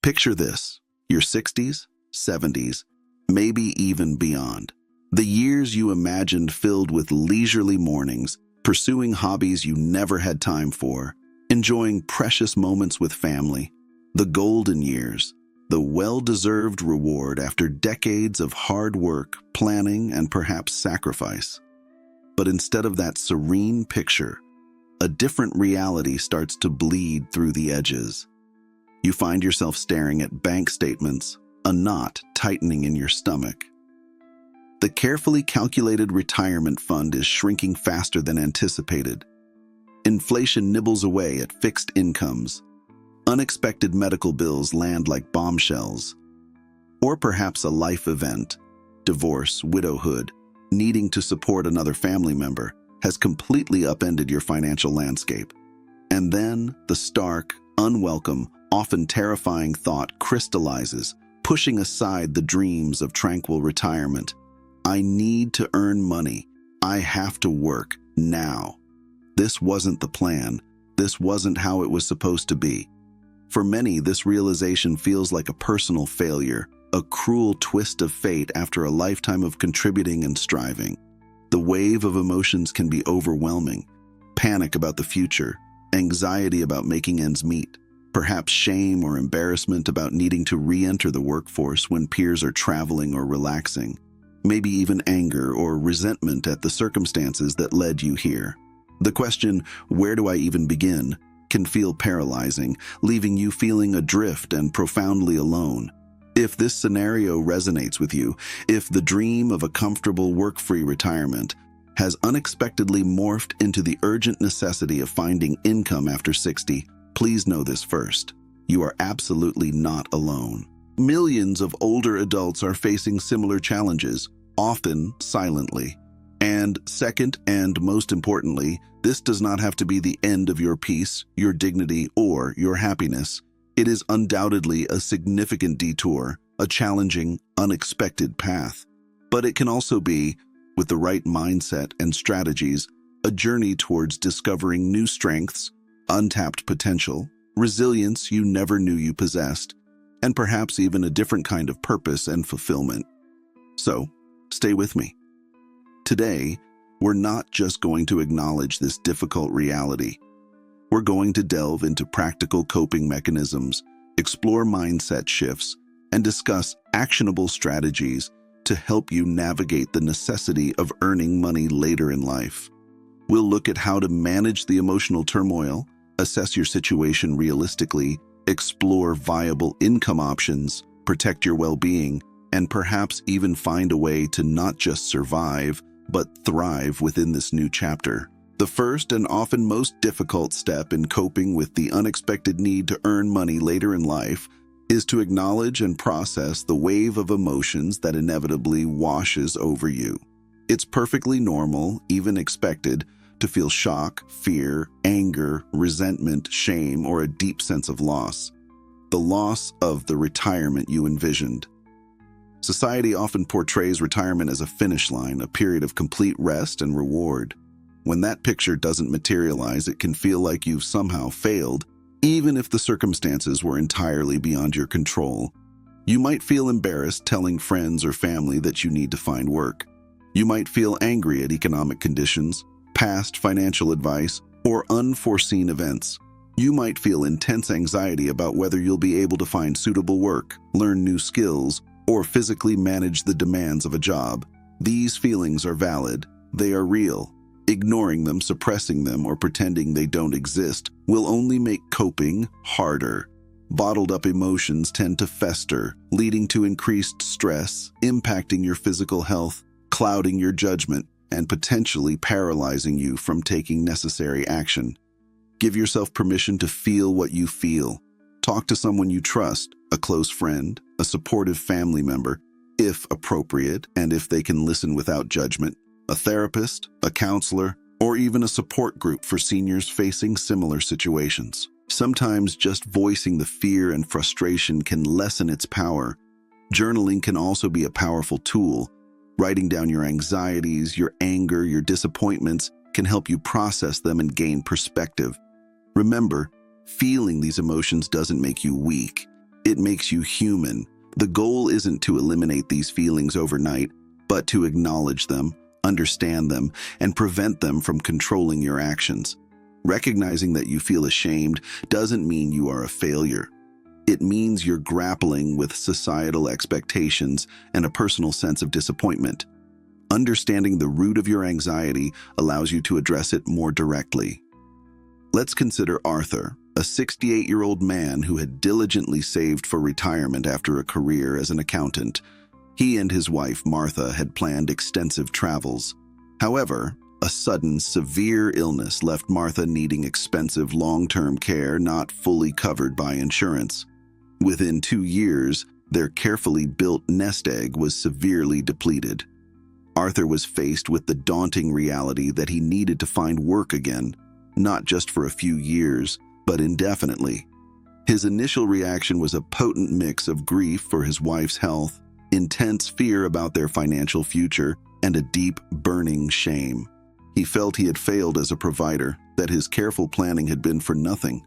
Picture this, your 60s, 70s, maybe even beyond. The years you imagined filled with leisurely mornings, pursuing hobbies you never had time for, enjoying precious moments with family, the golden years, the well-deserved reward after decades of hard work, planning, and perhaps sacrifice. But instead of that serene picture, a different reality starts to bleed through the edges. You find yourself staring at bank statements, a knot tightening in your stomach. The carefully calculated retirement fund is shrinking faster than anticipated. Inflation nibbles away at fixed incomes. Unexpected medical bills land like bombshells. Or perhaps a life event, divorce, widowhood, needing to support another family member, has completely upended your financial landscape. And then the stark, unwelcome, often terrifying thought crystallizes, pushing aside the dreams of tranquil retirement. I need to earn money. I have to work now. This wasn't the plan. This wasn't how it was supposed to be. For many, this realization feels like a personal failure, a cruel twist of fate after a lifetime of contributing and striving. The wave of emotions can be overwhelming. Panic about the future, anxiety about making ends meet, perhaps shame or embarrassment about needing to re-enter the workforce when peers are traveling or relaxing, maybe even anger or resentment at the circumstances that led you here. The question, where do I even begin, can feel paralyzing, leaving you feeling adrift and profoundly alone. If this scenario resonates with you, if the dream of a comfortable work-free retirement has unexpectedly morphed into the urgent necessity of finding income after 60, please know this first. You are absolutely not alone. Millions of older adults are facing similar challenges, often silently. And second, and most importantly, this does not have to be the end of your peace, your dignity, or your happiness. It is undoubtedly a significant detour, a challenging, unexpected path. But it can also be, with the right mindset and strategies, a journey towards discovering new strengths, untapped potential, resilience you never knew you possessed, and perhaps even a different kind of purpose and fulfillment. So, stay with me. Today, we're not just going to acknowledge this difficult reality. We're going to delve into practical coping mechanisms, explore mindset shifts, and discuss actionable strategies to help you navigate the necessity of earning money later in life. We'll look at how to manage the emotional turmoil, assess your situation realistically, explore viable income options, protect your well-being, and perhaps even find a way to not just survive, but thrive within this new chapter. The first and often most difficult step in coping with the unexpected need to earn money later in life is to acknowledge and process the wave of emotions that inevitably washes over you. It's perfectly normal, even expected, to feel shock, fear, anger, resentment, shame, or a deep sense of loss. The loss of the retirement you envisioned. Society often portrays retirement as a finish line, a period of complete rest and reward. When that picture doesn't materialize, it can feel like you've somehow failed, even if the circumstances were entirely beyond your control. You might feel embarrassed telling friends or family that you need to find work. You might feel angry at economic conditions, past financial advice, or unforeseen events. You might feel intense anxiety about whether you'll be able to find suitable work, learn new skills, or physically manage the demands of a job. These feelings are valid. They are real. Ignoring them, suppressing them, or pretending they don't exist will only make coping harder. Bottled up emotions tend to fester, leading to increased stress, impacting your physical health, clouding your judgment, and potentially paralyzing you from taking necessary action. Give yourself permission to feel what you feel. Talk to someone you trust, a close friend, a supportive family member, if appropriate, and if they can listen without judgment, a therapist, a counselor, or even a support group for seniors facing similar situations. Sometimes just voicing the fear and frustration can lessen its power. Journaling can also be a powerful tool. Writing down your anxieties, your anger, your disappointments can help you process them and gain perspective. Remember, feeling these emotions doesn't make you weak. It makes you human. The goal isn't to eliminate these feelings overnight, but to acknowledge them, understand them, and prevent them from controlling your actions. Recognizing that you feel ashamed doesn't mean you are a failure. It means you're grappling with societal expectations and a personal sense of disappointment. Understanding the root of your anxiety allows you to address it more directly. Let's consider Arthur, a 68-year-old man who had diligently saved for retirement after a career as an accountant. He and his wife, Martha, had planned extensive travels. However, a sudden, severe illness left Martha needing expensive long-term care not fully covered by insurance. Within 2 years, their carefully built nest egg was severely depleted. Arthur was faced with the daunting reality that he needed to find work again, not just for a few years, but indefinitely. His initial reaction was a potent mix of grief for his wife's health, intense fear about their financial future, and a deep, burning shame. He felt he had failed as a provider, that his careful planning had been for nothing.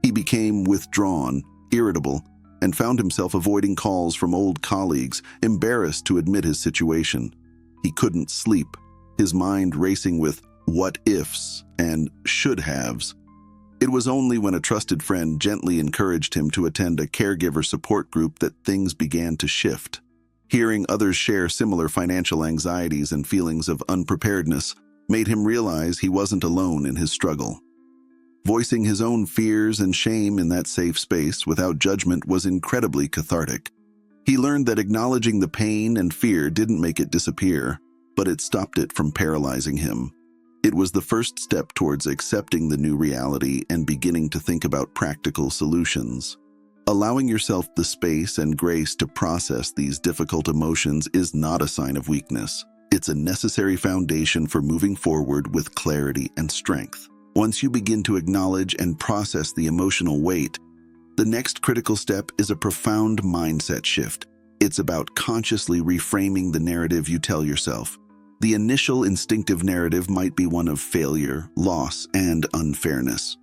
He became withdrawn, irritable, and found himself avoiding calls from old colleagues, embarrassed to admit his situation. He couldn't sleep, his mind racing with what-ifs and should-haves. It was only when a trusted friend gently encouraged him to attend a caregiver support group that things began to shift. Hearing others share similar financial anxieties and feelings of unpreparedness made him realize he wasn't alone in his struggle. Voicing his own fears and shame in that safe space without judgment was incredibly cathartic. He learned that acknowledging the pain and fear didn't make it disappear, but it stopped it from paralyzing him. It was the first step towards accepting the new reality and beginning to think about practical solutions. Allowing yourself the space and grace to process these difficult emotions is not a sign of weakness. It's a necessary foundation for moving forward with clarity and strength. Once you begin to acknowledge and process the emotional weight, the next critical step is a profound mindset shift. It's about consciously reframing the narrative you tell yourself. The initial instinctive narrative might be one of failure, loss, and unfairness.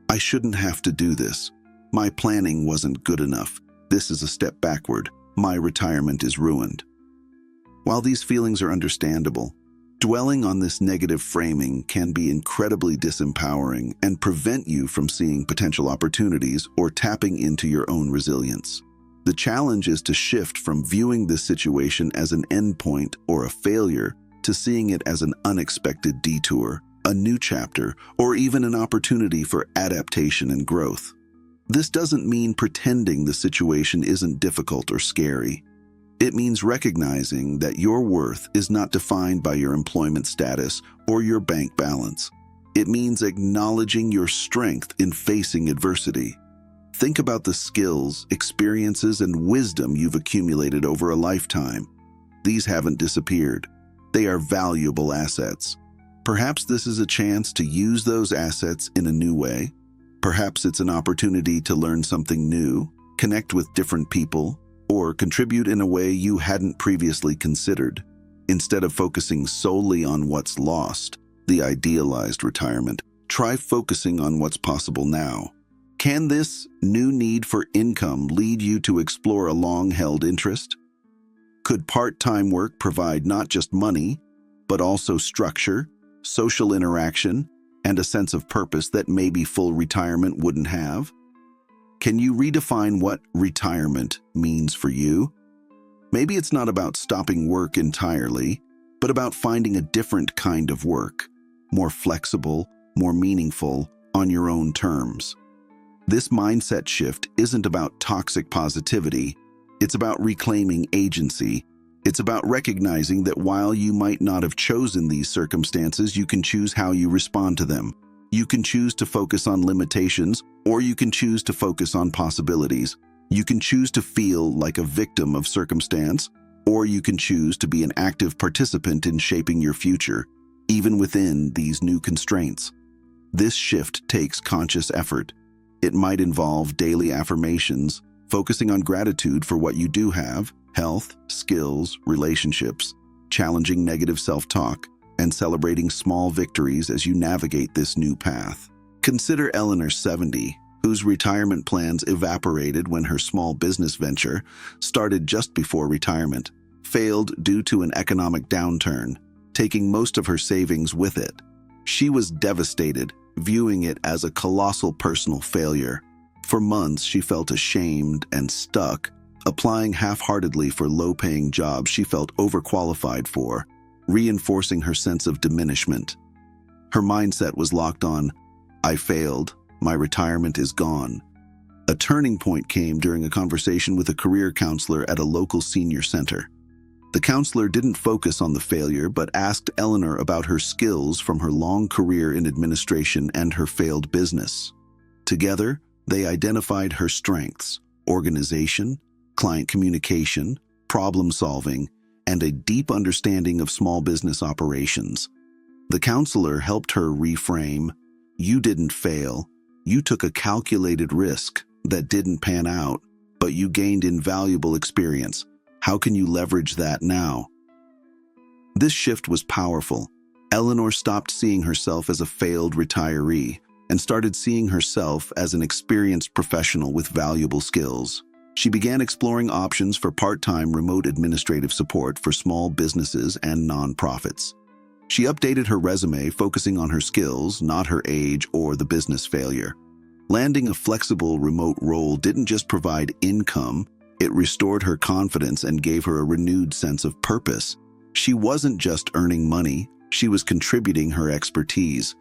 I shouldn't have to do this. My planning wasn't good enough. This is a step backward. My retirement is ruined. While these feelings are understandable, dwelling on this negative framing can be incredibly disempowering and prevent you from seeing potential opportunities or tapping into your own resilience. The challenge is to shift from viewing this situation as an endpoint or a failure to seeing it as an unexpected detour, a new chapter, or even an opportunity for adaptation and growth. This doesn't mean pretending the situation isn't difficult or scary. It means recognizing that your worth is not defined by your employment status or your bank balance. It means acknowledging your strength in facing adversity. Think about the skills, experiences, and wisdom you've accumulated over a lifetime. These haven't disappeared. They are valuable assets. Perhaps this is a chance to use those assets in a new way. Perhaps it's an opportunity to learn something new, connect with different people, or contribute in a way you hadn't previously considered. Instead of focusing solely on what's lost, the idealized retirement, try focusing on what's possible now. Can this new need for income lead you to explore a long-held interest? Could part-time work provide not just money, but also structure, social interaction, and a sense of purpose that maybe full retirement wouldn't have? Can you redefine what retirement means for you? Maybe it's not about stopping work entirely, but about finding a different kind of work, more flexible, more meaningful, on your own terms. This mindset shift isn't about toxic positivity. It's about reclaiming agency. It's about recognizing that while you might not have chosen these circumstances, you can choose how you respond to them. You can choose to focus on limitations, or you can choose to focus on possibilities. You can choose to feel like a victim of circumstance, or you can choose to be an active participant in shaping your future, even within these new constraints. This shift takes conscious effort. It might involve daily affirmations, focusing on gratitude for what you do have, health, skills, relationships, challenging negative self-talk, and celebrating small victories as you navigate this new path. Consider Eleanor, 70, whose retirement plans evaporated when her small business venture, started just before retirement, failed due to an economic downturn, taking most of her savings with it. She was devastated, viewing it as a colossal personal failure. For months, she felt ashamed and stuck, applying half-heartedly for low-paying jobs she felt overqualified for, reinforcing her sense of diminishment. Her mindset was locked on, "I failed, my retirement is gone." A turning point came during a conversation with a career counselor at a local senior center. The counselor didn't focus on the failure, but asked Eleanor about her skills from her long career in administration and her failed business. Together, they identified her strengths: organization, client communication, problem-solving, and a deep understanding of small business operations. The counselor helped her reframe, "You didn't fail. You took a calculated risk that didn't pan out, but you gained invaluable experience. How can you leverage that now?" This shift was powerful. Eleanor stopped seeing herself as a failed retiree and started seeing herself as an experienced professional with valuable skills. She began exploring options for part-time remote administrative support for small businesses and nonprofits. She updated her resume, focusing on her skills, not her age or the business failure. Landing a flexible remote role didn't just provide income, it restored her confidence and gave her a renewed sense of purpose. She wasn't just earning money, she was contributing her expertise.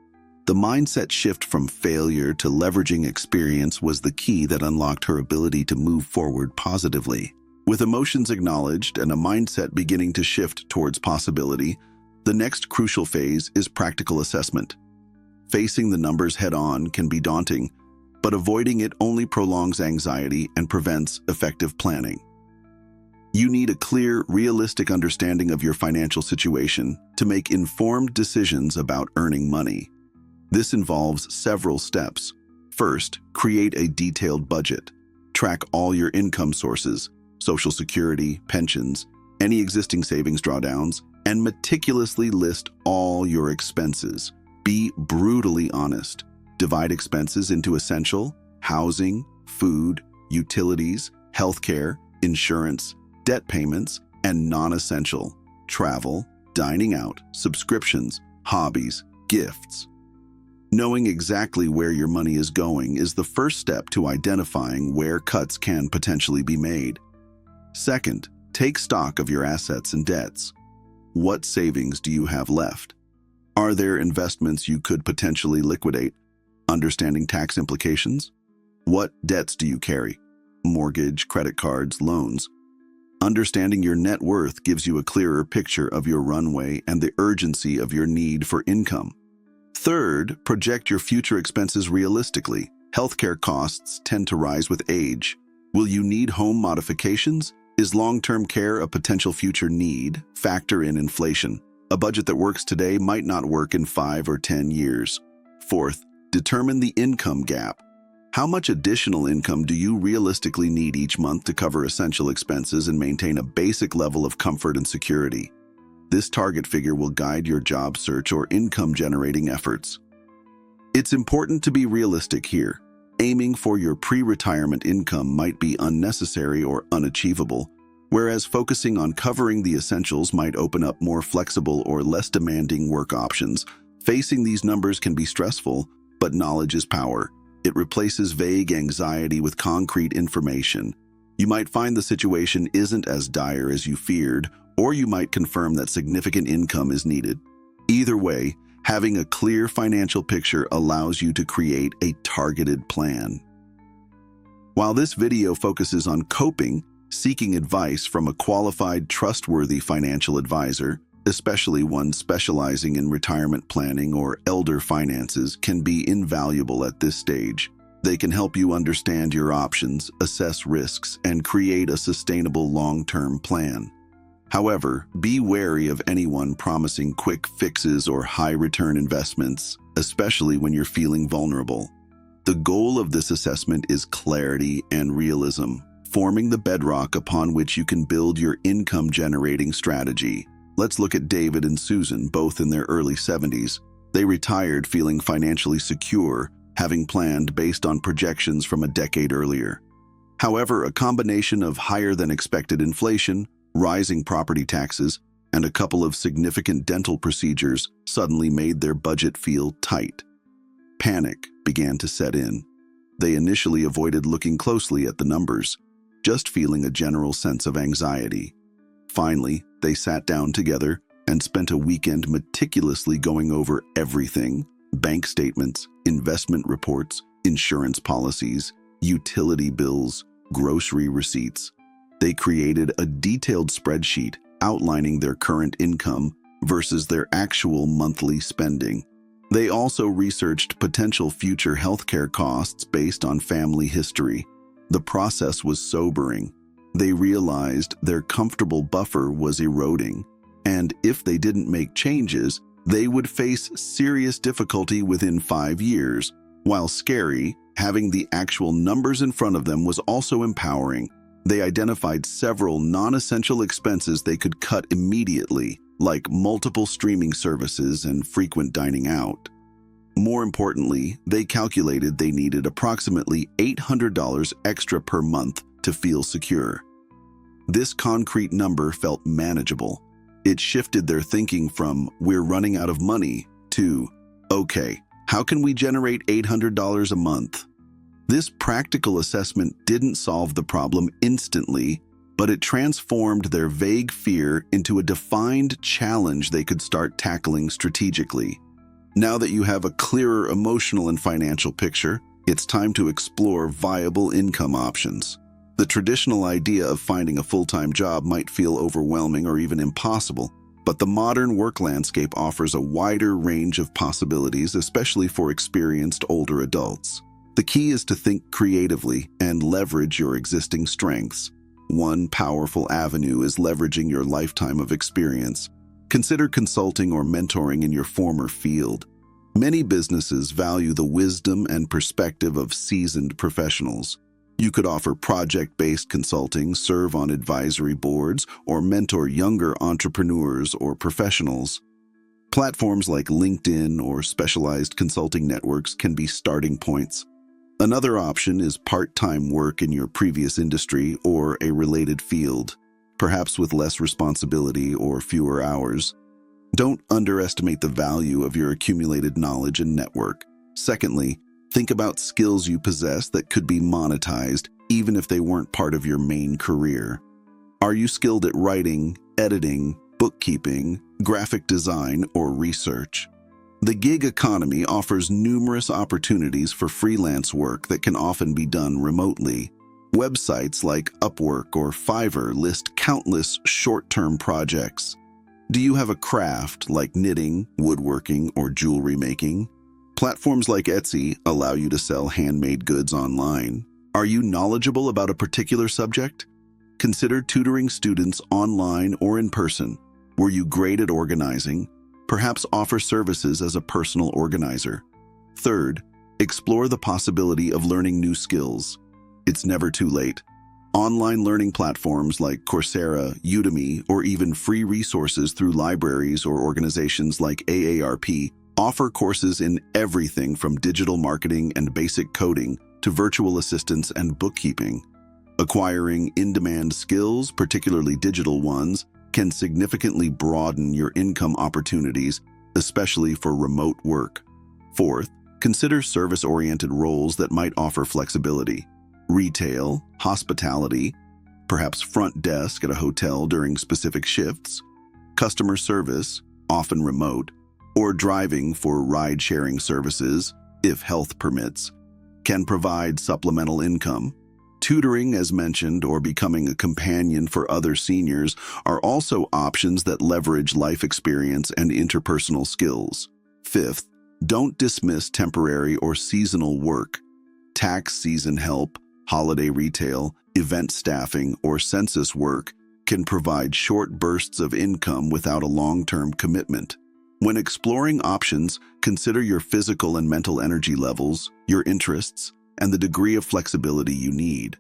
The mindset shift from failure to leveraging experience was the key that unlocked her ability to move forward positively. With emotions acknowledged and a mindset beginning to shift towards possibility, the next crucial phase is practical assessment. Facing the numbers head-on can be daunting, but avoiding it only prolongs anxiety and prevents effective planning. You need a clear, realistic understanding of your financial situation to make informed decisions about earning money. This involves several steps. First, create a detailed budget. Track all your income sources, Social Security, pensions, any existing savings drawdowns, and meticulously list all your expenses. Be brutally honest. Divide expenses into essential, housing, food, utilities, healthcare, insurance, debt payments, and non-essential, travel, dining out, subscriptions, hobbies, gifts. Knowing exactly where your money is going is the first step to identifying where cuts can potentially be made. Second, take stock of your assets and debts. What savings do you have left? Are there investments you could potentially liquidate? Understanding tax implications? What debts do you carry? Mortgage, credit cards, loans. Understanding your net worth gives you a clearer picture of your runway and the urgency of your need for income. Third, project your future expenses realistically. Healthcare costs tend to rise with age. Will you need home modifications? Is long-term care a potential future need? Factor in inflation. A budget that works today might not work in 5 or 10 years. Fourth, determine the income gap. How much additional income do you realistically need each month to cover essential expenses and maintain a basic level of comfort and security? This target figure will guide your job search or income-generating efforts. It's important to be realistic here. Aiming for your pre-retirement income might be unnecessary or unachievable, whereas focusing on covering the essentials might open up more flexible or less demanding work options. Facing these numbers can be stressful, but knowledge is power. It replaces vague anxiety with concrete information. You might find the situation isn't as dire as you feared, or you might confirm that significant income is needed. Either way, having a clear financial picture allows you to create a targeted plan. While this video focuses on coping, seeking advice from a qualified, trustworthy financial advisor, especially one specializing in retirement planning or elder finances, can be invaluable at this stage. They can help you understand your options, assess risks, and create a sustainable long-term plan. However, be wary of anyone promising quick fixes or high-return investments, especially when you're feeling vulnerable. The goal of this assessment is clarity and realism, forming the bedrock upon which you can build your income-generating strategy. Let's look at David and Susan, both in their early 70s. They retired feeling financially secure, having planned based on projections from a decade earlier. However, a combination of higher-than-expected inflation, rising property taxes, and a couple of significant dental procedures suddenly made their budget feel tight. Panic began to set in. They initially avoided looking closely at the numbers, just feeling a general sense of anxiety. Finally, they sat down together and spent a weekend meticulously going over everything: bank statements, investment reports, insurance policies, utility bills, grocery receipts. They created a detailed spreadsheet outlining their current income versus their actual monthly spending. They also researched potential future healthcare costs based on family history. The process was sobering. They realized their comfortable buffer was eroding, and if they didn't make changes, they would face serious difficulty within 5 years. While scary, having the actual numbers in front of them was also empowering. They identified several non-essential expenses they could cut immediately, like multiple streaming services and frequent dining out. More importantly, they calculated they needed approximately $800 extra per month to feel secure. This concrete number felt manageable. It shifted their thinking from "we're running out of money" to "okay, how can we generate $800 a month?" This practical assessment didn't solve the problem instantly, but it transformed their vague fear into a defined challenge they could start tackling strategically. Now that you have a clearer emotional and financial picture, it's time to explore viable income options. The traditional idea of finding a full-time job might feel overwhelming or even impossible, but the modern work landscape offers a wider range of possibilities, especially for experienced older adults. The key is to think creatively and leverage your existing strengths. One powerful avenue is leveraging your lifetime of experience. Consider consulting or mentoring in your former field. Many businesses value the wisdom and perspective of seasoned professionals. You could offer project-based consulting, serve on advisory boards, or mentor younger entrepreneurs or professionals. Platforms like LinkedIn or specialized consulting networks can be starting points. Another option is part-time work in your previous industry or a related field, perhaps with less responsibility or fewer hours. Don't underestimate the value of your accumulated knowledge and network. Secondly, think about skills you possess that could be monetized even if they weren't part of your main career. Are you skilled at writing, editing, bookkeeping, graphic design, or research? The gig economy offers numerous opportunities for freelance work that can often be done remotely. Websites like Upwork or Fiverr list countless short-term projects. Do you have a craft like knitting, woodworking, or jewelry making? Platforms like Etsy allow you to sell handmade goods online. Are you knowledgeable about a particular subject? Consider tutoring students online or in person. Were you great at organizing? Perhaps offer services as a personal organizer. Third, explore the possibility of learning new skills. It's never too late. Online learning platforms like Coursera, Udemy, or even free resources through libraries or organizations like AARP offer courses in everything from digital marketing and basic coding to virtual assistants and bookkeeping. Acquiring in-demand skills, particularly digital ones, can significantly broaden your income opportunities, especially for remote work. Fourth, consider service-oriented roles that might offer flexibility. Retail, hospitality, perhaps front desk at a hotel during specific shifts, customer service, often remote, or driving for ride-sharing services, if health permits, can provide supplemental income. Tutoring, as mentioned, or becoming a companion for other seniors are also options that leverage life experience and interpersonal skills. Fifth, don't dismiss temporary or seasonal work. Tax season help, holiday retail, event staffing, or census work can provide short bursts of income without a long-term commitment. When exploring options, consider your physical and mental energy levels, your interests, and the degree of flexibility you need.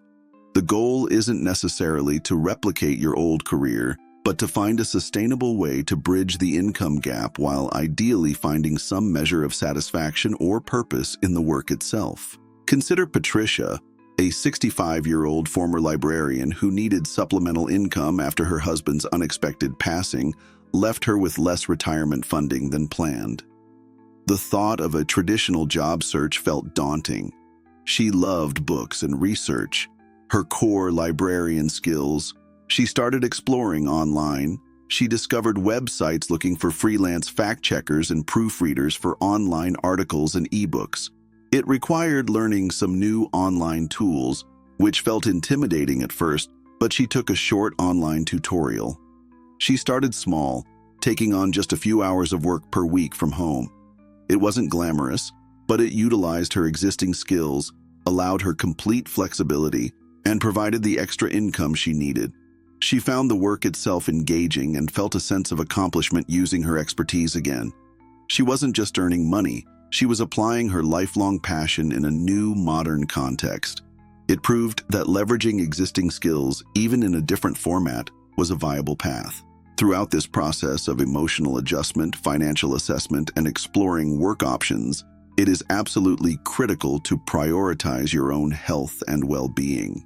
The goal isn't necessarily to replicate your old career, but to find a sustainable way to bridge the income gap while ideally finding some measure of satisfaction or purpose in the work itself. Consider Patricia, a 65-year-old former librarian who needed supplemental income after her husband's unexpected passing left her with less retirement funding than planned. The thought of a traditional job search felt daunting. She loved books and research, her core librarian skills. She started exploring online. She discovered websites looking for freelance fact-checkers and proofreaders for online articles and ebooks. It required learning some new online tools, which felt intimidating at first, but she took a short online tutorial. She started small, taking on just a few hours of work per week from home. It wasn't glamorous, but it utilized her existing skills, allowed her complete flexibility, and provided the extra income she needed. She found the work itself engaging and felt a sense of accomplishment using her expertise again. She wasn't just earning money, she was applying her lifelong passion in a new, modern context. It proved that leveraging existing skills, even in a different format, was a viable path. Throughout this process of emotional adjustment, financial assessment, and exploring work options, it is absolutely critical to prioritize your own health and well-being.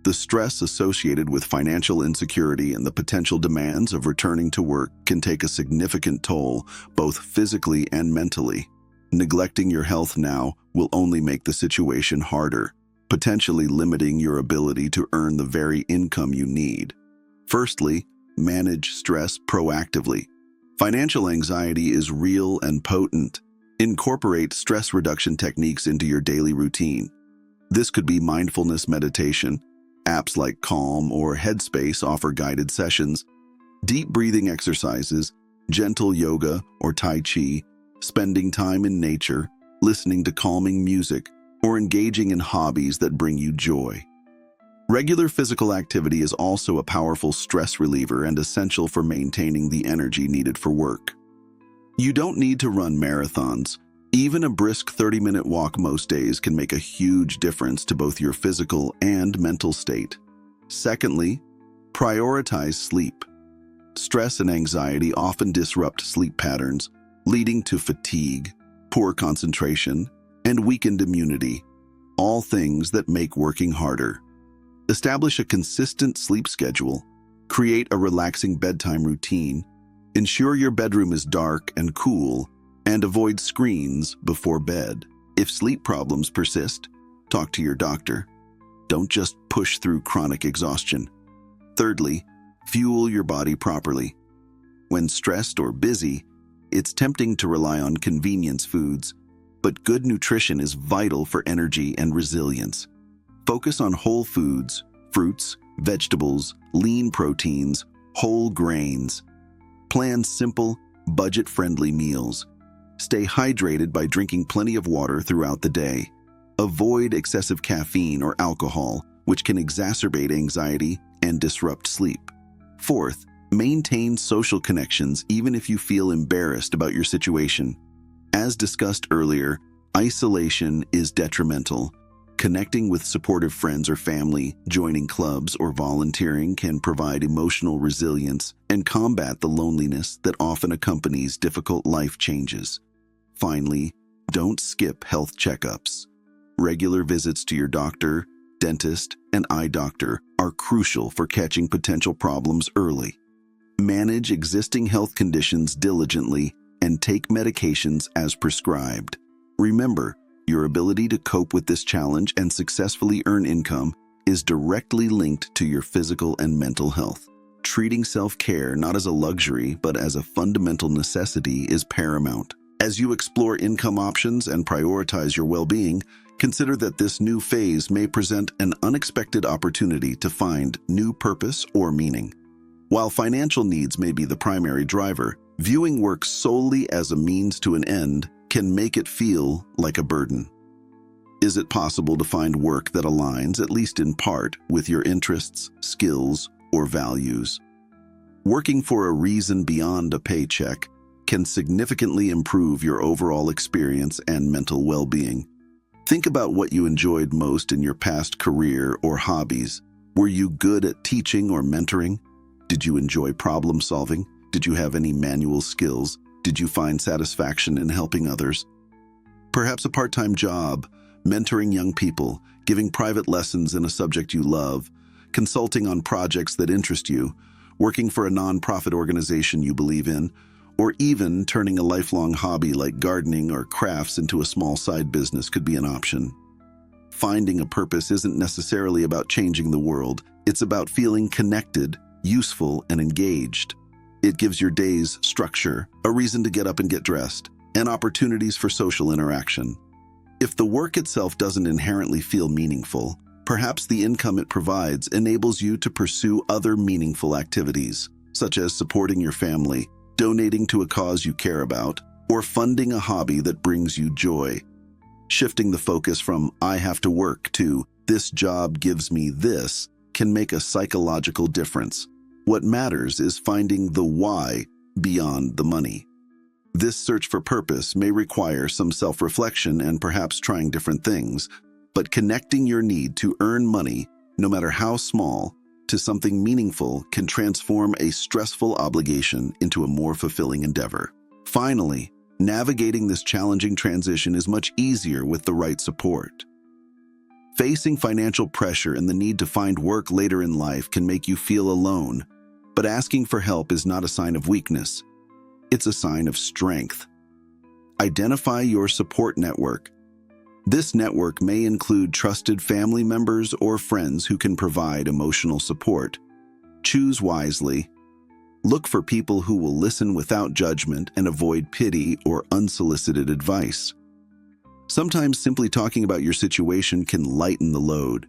The stress associated with financial insecurity and the potential demands of returning to work can take a significant toll, both physically and mentally. Neglecting your health now will only make the situation harder, potentially limiting your ability to earn the very income you need. Firstly, manage stress proactively. Financial anxiety is real and potent. Incorporate stress reduction techniques into your daily routine. This could be mindfulness meditation. Apps like Calm or Headspace offer guided sessions, deep breathing exercises, gentle yoga or Tai Chi, spending time in nature, listening to calming music, or engaging in hobbies that bring you joy. Regular physical activity is also a powerful stress reliever and essential for maintaining the energy needed for work. You don't need to run marathons. Even a brisk 30-minute walk most days can make a huge difference to both your physical and mental state. Secondly, prioritize sleep. Stress and anxiety often disrupt sleep patterns, leading to fatigue, poor concentration, and weakened immunity, all things that make working harder. Establish a consistent sleep schedule, create a relaxing bedtime routine, ensure your bedroom is dark and cool, and avoid screens before bed. If sleep problems persist, talk to your doctor. Don't just push through chronic exhaustion. Thirdly, fuel your body properly. When stressed or busy, it's tempting to rely on convenience foods, but good nutrition is vital for energy and resilience. Focus on whole foods, fruits, vegetables, lean proteins, whole grains. Plan simple, budget-friendly meals. Stay hydrated by drinking plenty of water throughout the day. Avoid excessive caffeine or alcohol, which can exacerbate anxiety and disrupt sleep. Fourth, maintain social connections even if you feel embarrassed about your situation. As discussed earlier, isolation is detrimental. Connecting with supportive friends or family, joining clubs, or volunteering can provide emotional resilience and combat the loneliness that often accompanies difficult life changes. Finally, don't skip health checkups. Regular visits to your doctor, dentist, and eye doctor are crucial for catching potential problems early. Manage existing health conditions diligently and take medications as prescribed. Remember, your ability to cope with this challenge and successfully earn income is directly linked to your physical and mental health. Treating self-care not as a luxury but as a fundamental necessity is paramount. As you explore income options and prioritize your well-being, consider that this new phase may present an unexpected opportunity to find new purpose or meaning. While financial needs may be the primary driver, viewing work solely as a means to an end can make it feel like a burden. Is it possible to find work that aligns, at least in part, with your interests, skills, or values? Working for a reason beyond a paycheck can significantly improve your overall experience and mental well-being. Think about what you enjoyed most in your past career or hobbies. Were you good at teaching or mentoring? Did you enjoy problem solving? Did you have any manual skills? Did you find satisfaction in helping others? Perhaps a part-time job, mentoring young people, giving private lessons in a subject you love, consulting on projects that interest you, working for a non-profit organization you believe in, or even turning a lifelong hobby like gardening or crafts into a small side business could be an option. Finding a purpose isn't necessarily about changing the world. It's about feeling connected, useful, and engaged. It gives your days structure, a reason to get up and get dressed, and opportunities for social interaction. If the work itself doesn't inherently feel meaningful, perhaps the income it provides enables you to pursue other meaningful activities, such as supporting your family, donating to a cause you care about, or funding a hobby that brings you joy. Shifting the focus from "I have to work" to "this job gives me this" can make a psychological difference. What matters is finding the why beyond the money. This search for purpose may require some self-reflection and perhaps trying different things, but connecting your need to earn money, no matter how small, to something meaningful can transform a stressful obligation into a more fulfilling endeavor. Finally, navigating this challenging transition is much easier with the right support. Facing financial pressure and the need to find work later in life can make you feel alone, but asking for help is not a sign of weakness. It's a sign of strength. Identify your support network. This network may include trusted family members or friends who can provide emotional support. Choose wisely. Look for people who will listen without judgment and avoid pity or unsolicited advice. Sometimes simply talking about your situation can lighten the load.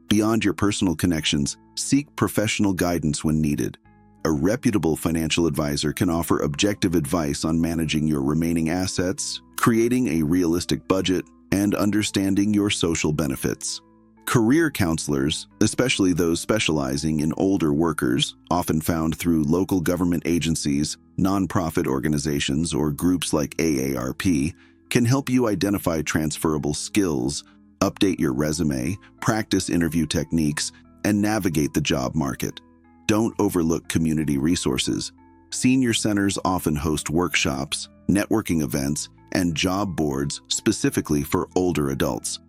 Beyond your personal connections, seek professional guidance when needed. A reputable financial advisor can offer objective advice on managing your remaining assets, creating a realistic budget, and understanding your social benefits. Career counselors, especially those specializing in older workers, often found through local government agencies, nonprofit organizations, or groups like AARP, can help you identify transferable skills, update your resume, practice interview techniques, and navigate the job market. Don't overlook community resources. Senior centers often host workshops, networking events, and job boards specifically for older adults.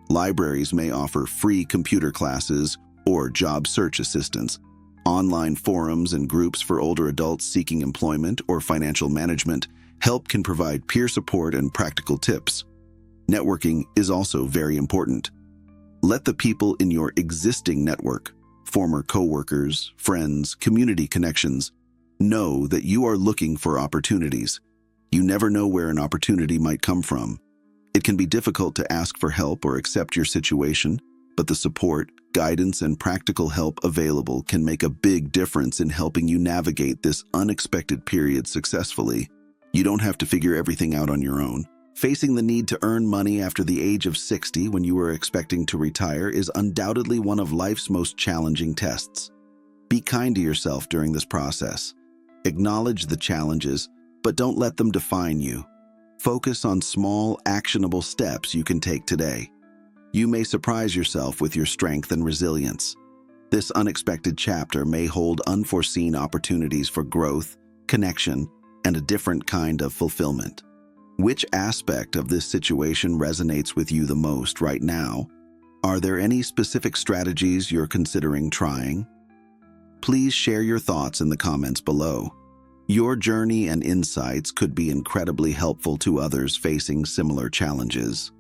Libraries may offer free computer classes or job search assistance. Online forums and groups for older adults seeking employment or financial management help can provide peer support and practical tips. Networking is also very important. Let the people in your existing network, former coworkers, friends, community connections, know that you are looking for opportunities. You never know where an opportunity might come from. It can be difficult to ask for help or accept your situation, but the support, guidance, and practical help available can make a big difference in helping you navigate this unexpected period successfully. You don't have to figure everything out on your own. Facing the need to earn money after the age of 60 when you are expecting to retire is undoubtedly one of life's most challenging tests. Be kind to yourself during this process. Acknowledge the challenges, but don't let them define you. Focus on small, actionable steps you can take today. You may surprise yourself with your strength and resilience. This unexpected chapter may hold unforeseen opportunities for growth, connection, and a different kind of fulfillment. Which aspect of this situation resonates with you the most right now? Are there any specific strategies you're considering trying? Please share your thoughts in the comments below. Your journey and insights could be incredibly helpful to others facing similar challenges.